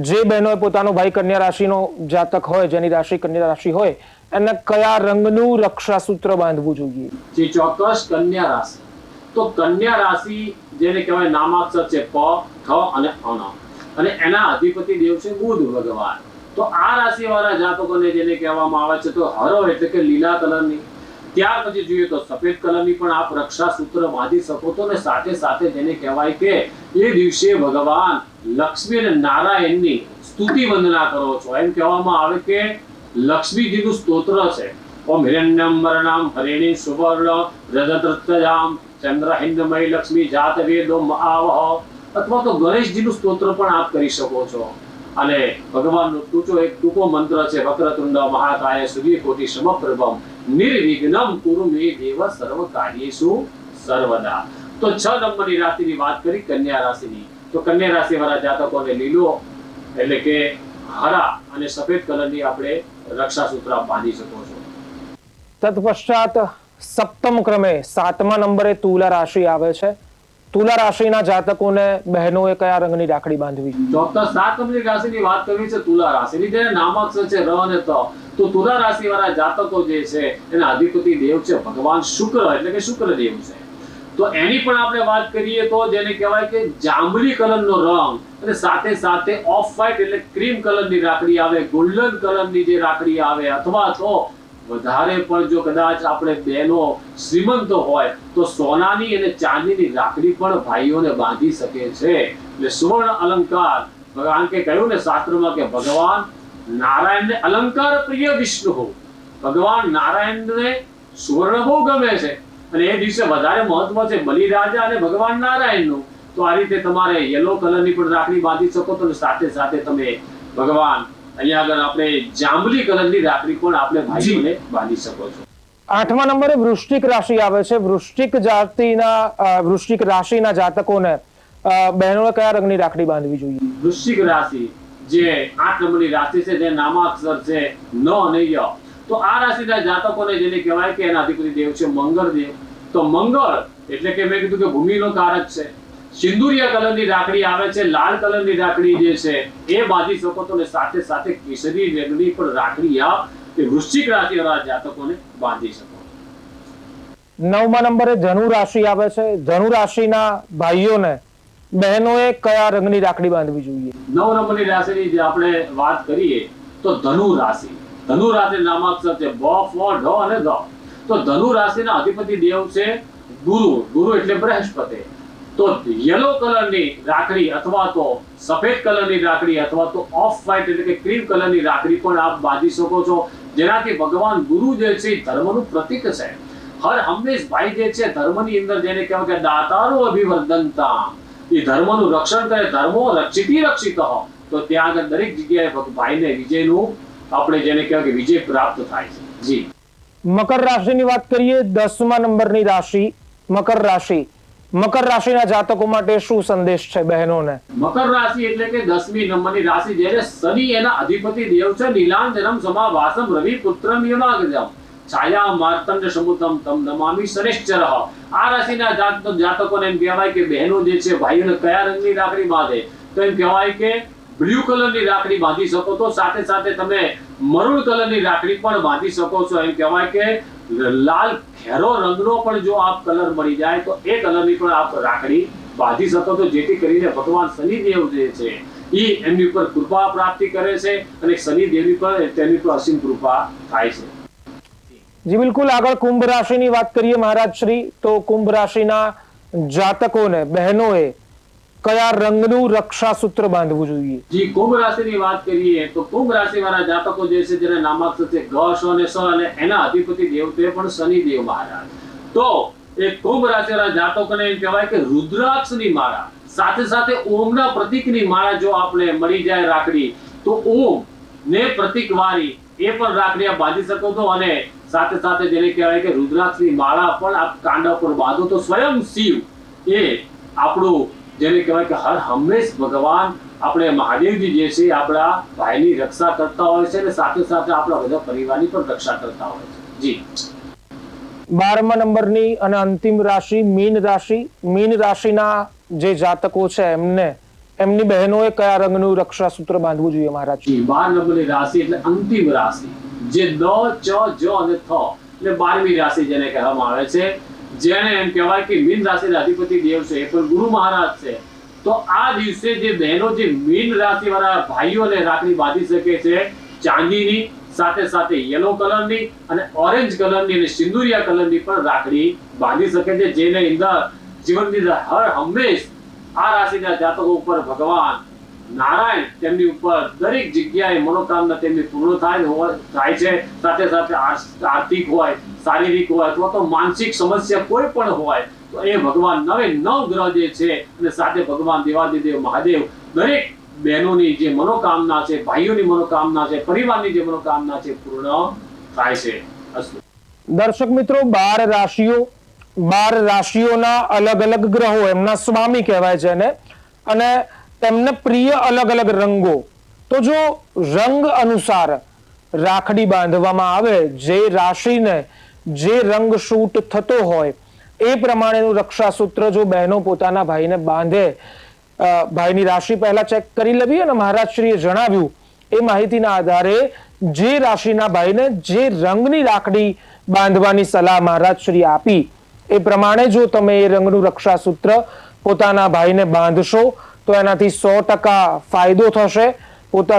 Speaker 1: જે બહેનોએ પોતાનો ભાઈ કન્યા રાશિનો જાતક હોય, જેની રાશિ કન્યા રાશિ હોય, એને કયા રંગનું રક્ષાસૂત્ર બાંધવું જોઈએ?
Speaker 2: જે ચોક્કસ કન્યા રાશિ. તો કન્યા રાશિ જેને કહેવાય નામાક્ષર છે પ, થ અને અન, અને એના અધિપતિ દેવ છે બુધ ભગવાન. તો આ રાશિ વાળા જાતકોને જેને કહેવામાં આવે છે તો હરો એટલે કે લીલા કલરની, ત્યાર પછી જોઈએ તો સફેદ કલરની પણ આપ રક્ષાસૂત્ર બાંધી શકો છો. ને સાથે સાથે જેને કહેવાય કે એ દિવસે ભગવાન લક્ષ્મી અને નારાયણની સ્તુતિ વંદના કરો છો. એમ કહેવામાં આવે કે લક્ષ્મીજીનું સ્તોત્ર છે ઓમ હિરણ્યમ વર્ણમ હરિણી સુવર્ણ રજતરત્તજામ ચંદ્રહિન્દમય લક્ષ્મી જાત વેદો મહાવહ, અથવા તો ગણેશજીનું સ્તોત્ર પણ આપ કરી શકો છો. અને ભગવાનનો ટૂંકો મંત્ર છે વક્રતુંડ મહાકાય સૂર્યકોટિ સમપ્રભમ નિર્વિઘ્નમ કુરુ મે દેવ સર્વ કાર્યેષુ સર્વદા. તો 6 નંબરની રાશિની વાત કરી કન્યા રાશિની. તો કન્યા રાશિ વાળા જાતકોને લીલો એટલે કે હરા અને સફેદ કલરની આપણે રક્ષાસૂત્ર બાંધી શકો છો.
Speaker 1: તત્પશ્ચાત 7મ ક્રમે 7મા નંબરે તુલા રાશિ આવે છે. તુલા રાશિના જાતકોને બહેનોએ કયા રંગની રાખડી બાંધવી?
Speaker 2: ચોક્કસ 7 નંબરની રાશિની વાત કરવી છે તુલા રાશિની, જેને નામાક્ષર છે ર અને ત. તો તુલા રાશિ વાળા જાતકો જે છે એના અધિપતિ દેવ છે ભગવાન શુક્ર એટલે કે શુક્રદેવ છે. તો એની પણ આપણે વાત કરીએ તો જેને કહેવાય કે જાંબલી કલરનો રંગ અને સાથે સાથે ઓફ વ્હાઇટ એટલે ક્રીમ કલરની રાખડી આવે, ગોલ્ડન કલરની જે રાખડી આવે, અથવા તો વધારે પણ જો કદાચ આપણે બહેનો શ્રીમંત હોય તો સોનાની અને ચાંદીની રાખડી પણ ભાઈઓને બાંધી શકે છે. એટલે સુવર્ણ અલંકાર, કારણ કે કહ્યું ને શાસ્ત્રમાં કે ભગવાન નારાયણને અલંકાર પ્રિય વિષ્ણુ, ભગવાન નારાયણને સુવર્ણ બહુ ગમે છે અને એ દિવસે વધારે મહત્વ છે બલિરાજા અને ભગવાન નારાયણનું. તો આ રીતે તમારે યલો કલરની પણ રાખડી બાંધી શકો છો. સાથે સાથે તમે ભગવાન અહીંયા આગળ આપણે જાંબલી કલરની રાખડી પણ આપણે ભાઈઓને બાંધી શકો છો.
Speaker 1: 8મા નંબરે વૃશ્ચિક રાશિ આવે છે. વૃશ્ચિક રાશિના જાતકોને બહેનોએ કયા રંગની રાખડી બાંધવી જોઈએ?
Speaker 2: વૃશ્ચિક રાશિ જે 8 નંબરની રાશિ છે, જે નામાક્ષર છે ન અને ય. તો આ રાશિના જાતકોને જેને કહેવાય કે એના અધિપતિ દેવ છે મંગળ દેવ. તો મંગળ એટલે કે મેં કીધું કે ભૂમિનો કારક છે. સિંદુરિયા કલરની રાખડી આવે છે, લાલ કલરની રાખડી જે છે એ બાંધી શકો છો. અને સાથે સાથે કેસરી રંગની પણ રાખડી આપ એ વૃશ્ચિક રાશિ વાળા જાતકોને બાંધી શકો.
Speaker 1: 9મા નંબરે ધનુ રાશિ આવે છે. ધનુ રાશિના ભાઈઓને બહેનોએ કયા રંગની રાખડી બાંધવી જોઈએ?
Speaker 2: 9 નંબરની રાશિની જે આપણે વાત કરીએ તો ધનુ રાશિ. ધનુ રાશિ નામાક્ષર છે બ, ફ, ઢ અને ધ. તો ધનુ રાશિના અધિપતિ દેવ છે ગુરુ. ગુરુ એટલે બૃહસ્પતિ. તો યલો કલરની રાખડી અથવા તો સફેદ કલરની રાખડી અથવા તો ઓફ વ્હાઇટ એટલે કે ક્રીમ કલરની રાખડી પણ આપ બાંધી શકો છો. જેનાથી ભગવાન ગુરુ જે છે ધર્મનું પ્રતીક છે. હર હંમેશ ભાઈ જે છે ધર્મની અંદર જેને કહેવાય કે દાતારો અભિવર્ધનતા, એ ધર્મનું રક્ષણ કરે. ધર્મો રક્ષિતી રક્ષિત. તો ત્યાં આગળ દરેક જગ્યાએ ભાઈને વિજયનું આપણે જેને કહેવાય કે વિજય પ્રાપ્ત થાય છે. જી.
Speaker 1: મકર રાશિની વાત કરીએ. 10મા નંબરની રાશિ મકર રાશિ. મકર રાશિના જાતકો માટે શું સંદેશ છે બહેનોને?
Speaker 2: મકર રાશિ એટલે કે 10મી નંબરની રાશિ, જેને શનિ એના અધિપતિ દેવ છે નીલાંજનમ સમાવાસમ રવિ પુત્રમ યમાગજમ. છાયા માર્તંડ સમુતમ તમ નમામિ શનિશ્ચરઃ. આ રાશિના જાતકોને એમ કહેવાય કે બહેનો જે છે ભાઈઓને કયા રંગની રાખડી બાંધે, તો એમ કહેવાય કે બ્લુ કલરની રાખડી બાંધી શકો તો સાથે સાથે તમે મરૂન કલરની રાખડી પણ બાંધી શકો છો. એમ કહેવાય કે લાલ ઘેરો રંગનો પણ જો આપ કલર મળી જાય તો એ કલરની પણ આપ રાખડી બાંધી શકો તો જેથી કરીને ભગવાન શનિદેવ જે છે એ એમની ઉપર કૃપા પ્રાપ્તિ કરે છે અને શનિદેવની પર તેની પર અસીમ કૃપા થાય છે.
Speaker 1: જી બિલકુલ, આગળ કુંભ રાશિની વાત કરીએ મહારાજ શ્રી, તો કુંભ રાશિના જાતકોને બહેનોએ કયા રંગનું રક્ષાસૂત્ર બાંધવું જોઈએ?
Speaker 2: જી, કુંભ રાશિની વાત કરીએ તો કુંભ રાશિ વાળા જાતકો જે છે જેના નામાક્ષર છે ગ, શ અને સ અને એના અધિપતિ દેવતે પણ શનિદેવ મહારાજ. તો એ કુંભ રાશિ વાળા જાતકોને એમ કહેવાય કે રુદ્રાક્ષની માળા સાથે સાથે ઓમના પ્રતીકની માળા જો આપણે મળી જાય રાખડી તો ઓમ ને પ્રતીક વાળી એ પણ રાખડી આપ બાંધી શકો છો. અને સાથે સાથે જેને કહેવાય કે રુદ્રાક્ષની માળા પણ આપ કાંડા પર બાંધો તો સ્વયં શિવ એ આપણું જેને કહેવાય કે હર હંમેશ ભગવાન આપણે મહાદેવજી જે છે આપણા ભાઈની રક્ષા કરતા હોય છે અને સાથે સાથે આપણા બધા પરિવારની પણ રક્ષા કરતા હોય છે. જી,
Speaker 1: 12મા નંબરની અને અંતિમ રાશિ મીન રાશિ. મીન રાશિના જે જાતકો છે એમની બહેનોએ કયા રંગનું રક્ષાસૂત્ર બાંધવું જોઈએ મહારાજ?
Speaker 2: 12 નંબરની રાશિ એટલે અંતિમ રાશિ, જે દ, ચ, જ અને થ એટલે 12મી રાશિ જેને કહેવામાં આવે છે, જેને એમ કહેવાય કે મીન રાશિના અધિપતિ દેવ છે એ પણ ગુરુ મહારાજ છે. તો આ દિવસે જે બહેનો જે મીન રાશિ વાળા ભાઈઓને રાખડી બાંધી શકે છે ચાંદીની સાથે સાથે યલો કલરની અને ઓરેન્જ કલરની અને સિંદુરિયા કલરની પણ રાખડી બાંધી શકે છે, જેને અંદર જીવનની હર હંમેશ આ રાશિના જાતકો ઉપર ભગવાન નારાયણ તેમની ઉપર દરેક જગ્યાએ મનોકામના તેમની પૂર્ણ થાય છે. સાથે સાથે આર્થિક હોય, શારીરિક હોય અથવા તો માનસિક સમસ્યા કોઈ પણ હોય તો એ ભગવાન 9 ગ્રહ જે છે અને સાથે ભગવાન દેવાદિદેવ મહાદેવ દરેક બહેનોની જે મનોકામના છે, ભાઈઓની મનોકામના છે, પરિવારની જે મનોકામના છે પૂર્ણ થાય છે.
Speaker 1: દર્શક મિત્રો, 12 રાશિઓના અલગ અલગ ગ્રહો એમના સ્વામી કહેવાય છે ને, અને તેમને પ્રિય અલગ અલગ રંગો. તો જો રંગ અનુસાર રાખડી બાંધવામાં આવે, જે રાશિને જે રંગ સૂટ થતો હોય એ પ્રમાણેનું રક્ષાસૂત્ર જો બહેનો પોતાના ભાઈને બાંધે, ભાઈની રાશિ પહેલા ચેક કરી લેવી અને મહારાજશ્રીએ જણાવ્યું એ માહિતીના આધારે જે રાશિના ભાઈને જે રંગની રાખડી બાંધવાની સલાહ મહારાજશ્રી આપી એ પ્રમાણે જો તમે એ રંગનું રક્ષાસૂત્ર પોતાના ભાઈને બાંધશો તો એનાથી 100% ફાયદો થશે.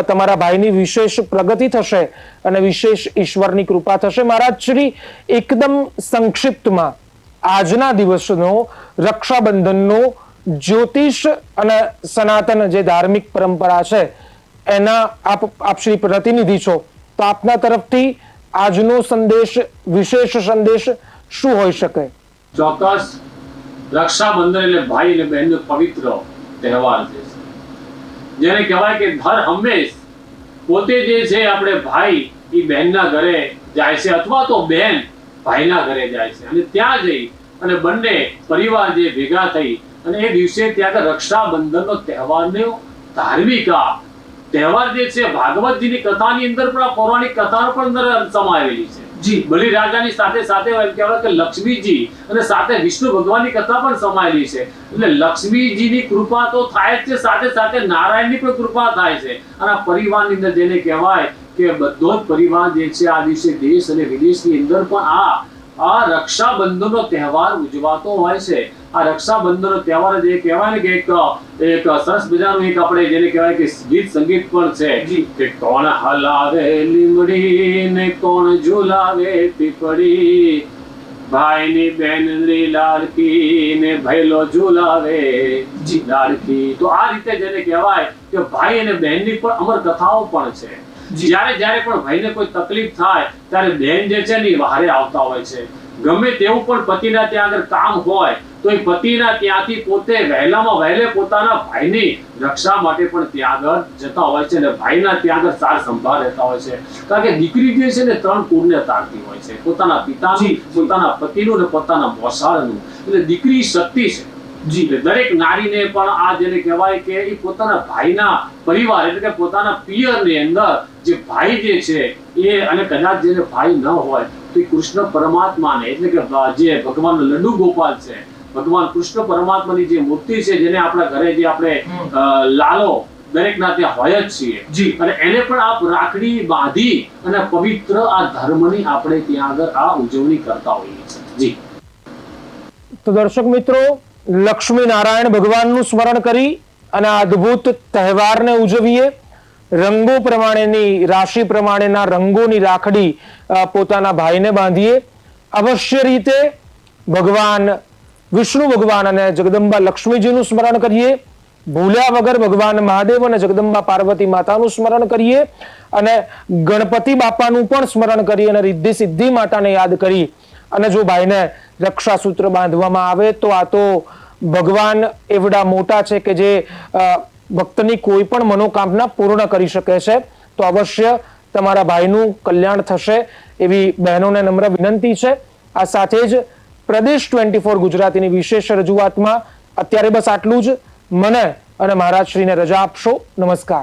Speaker 1: તમારા ભાઈની વિશેષ પ્રગતિ થશે અને વિશેષ ઈશ્વરની કૃપા થશે. મહારાજશ્રી એકદમ સંક્ષિપ્તમાં આજના દિવસનો રક્ષાબંધનનો જ્યોતિષ અને સનાતન જે ધાર્મિક પરંપરા છે એના આપ શ્રી પ્રતિનિધિ છો, તો આપના તરફથી આજનો સંદેશ, વિશેષ સંદેશ શું હોઈ શકે?
Speaker 2: ચોક્કસ, રક્ષાબંધન એટલે ભાઈ અને બહેનનો પવિત્ર તહેવાર છે, જેને કહેવાય કે હર હંમેશ પોતે જે છે આપણે ભાઈ એ બહેનના ઘરે જાય છે અથવા તો બહેન ભાઈના ઘરે જાય છે અને ત્યાં જઈ અને બંને પરિવાર જે ભેગા થઈ અને એ દિવસે ત્યાં રક્ષાબંધનનો તહેવારનો ધાર્મિક તહેવાર જે છે ભાગવતજીની કથાની અંદર પણ આ પૌરાણિક કથા પણ અંદર સમાયેલી છે. જી, બલિ રાજાની સાથે સાથે એમ કહેવાય કે લક્ષ્મીજી અને સાથે વિષ્ણુ ભગવાનની કથા પણ સમાયેલી છે. એટલે લક્ષ્મીજીની કૃપા તો થાય જ છે, સાથે સાથે નારાયણની પણ કૃપા થાય છે. અને આ પરિવારની અંદર જેને કહેવાય કે બધો જ પરિવાર જે છે આ દિવસે દેશ અને વિદેશની અંદર પણ આ રક્ષાબંધનનો તહેવાર ઉજવાતો હોય છે. આ રક્ષાબંધનનો તહેવાર જે કહેવાય ને કે એક સરસ મજાનું એક આપણે જેને કહેવાય કે ગીત સંગીત પણ છે કે કોણ હલાવે લીમડી ને કોણ ઝુલાવે પીપળી, ભાઈની બહેનની લાડકી ને ભૈલો ઝુલાવે લાડકી. તો આ રીતે જેને કહેવાય કે ભાઈ અને બહેનની પણ અમર કથાઓ પણ છે. જ્યારે પણ ભાઈને કોઈ તકલીફ થાય ત્યારે બહેન જે છે ને વહારે આવતા હોય છે. ગમે તેવું પણ પતિના ત્યાં આગળ કામ હોય તો એ પતિના ત્યાંથી પોતે વહેલામાં વહેલે પોતાના ભાઈની રક્ષા માટે પણ ત્યાં આગળ જતા હોય છે અને ભાઈના ત્યાં આગળ સાર સંભાળ રહેતા હોય છે. કારણ કે દીકરી જે છે ને 3 કુળને તારતી હોય છે, પોતાના પિતાનું, પોતાના પતિનું અને પોતાના મોસાળનું. એટલે દીકરી શક્તિ છે. જી, દરેક નારીને પણ આ જેને કહેવાય કે એ પોતાના ભાઈના પરિવાર એટલે કે પોતાના પિયરની અંદર જે ભાઈ જે છે એ, અને કદાચ જેને ભાઈ ન હોય શ્રી કૃષ્ણ પરમાત્માને એટલે કે જે ભગવાન લડ્ડુ ગોપાલ છે, ભગવાન કૃષ્ણ પરમાત્માની જે મૂર્તિ છે, જેને આપણા ઘરે જે આપણે લાલો દરેકના ત્યાં હોય જ છીએ
Speaker 3: જી.
Speaker 2: અને એને પણ આપ રાખડી બાંધી અને પવિત્ર આ ધર્મની આપણે ત્યાં આગળ આ ઉજવણી કરતા હોઈએ છીએ. જી.
Speaker 1: તો દર્શક મિત્રો, લક્ષ્મી નારાયણ ભગવાનનું સ્મરણ કરી અને આ અદ્ભુત તહેવારને ઉજવીએ. રંગો પ્રમાણેની, રાશિ પ્રમાણેના રંગોની રાખડી પોતાના ભાઈને બાંધીએ. અવશ્ય રીતે ભગવાન વિષ્ણુ ભગવાન અને જગદંબા લક્ષ્મીજીનું સ્મરણ કરીએ. ભૂલ્યા વગર ભગવાન મહાદેવ અને જગદંબા પાર્વતી માતાનું સ્મરણ કરીએ અને ગણપતિ બાપાનું પણ સ્મરણ કરીએ અને રિદ્ધિ સિદ્ધિ માતાને યાદ કરી અને જો ભાઈને રક્ષાસૂત્ર બાંધવામાં આવે તો આ તો ભગવાન એવડા મોટા છે કે જે ભક્તની કોઈ પણ મનોકામના પૂર્ણ કરી શકે છે. તો અવશ્ય તમારા ભાઈનું કલ્યાણ થશે એવી બહેનોને નમ્ર વિનંતી છે. આ સાથે જ પ્રદેશ 24 ગુજરાતીની વિશેષ રજૂઆતમાં અત્યારે બસ આટલું જ. મને અને મહારાજ શ્રીને રજા આપશો. નમસ્કાર.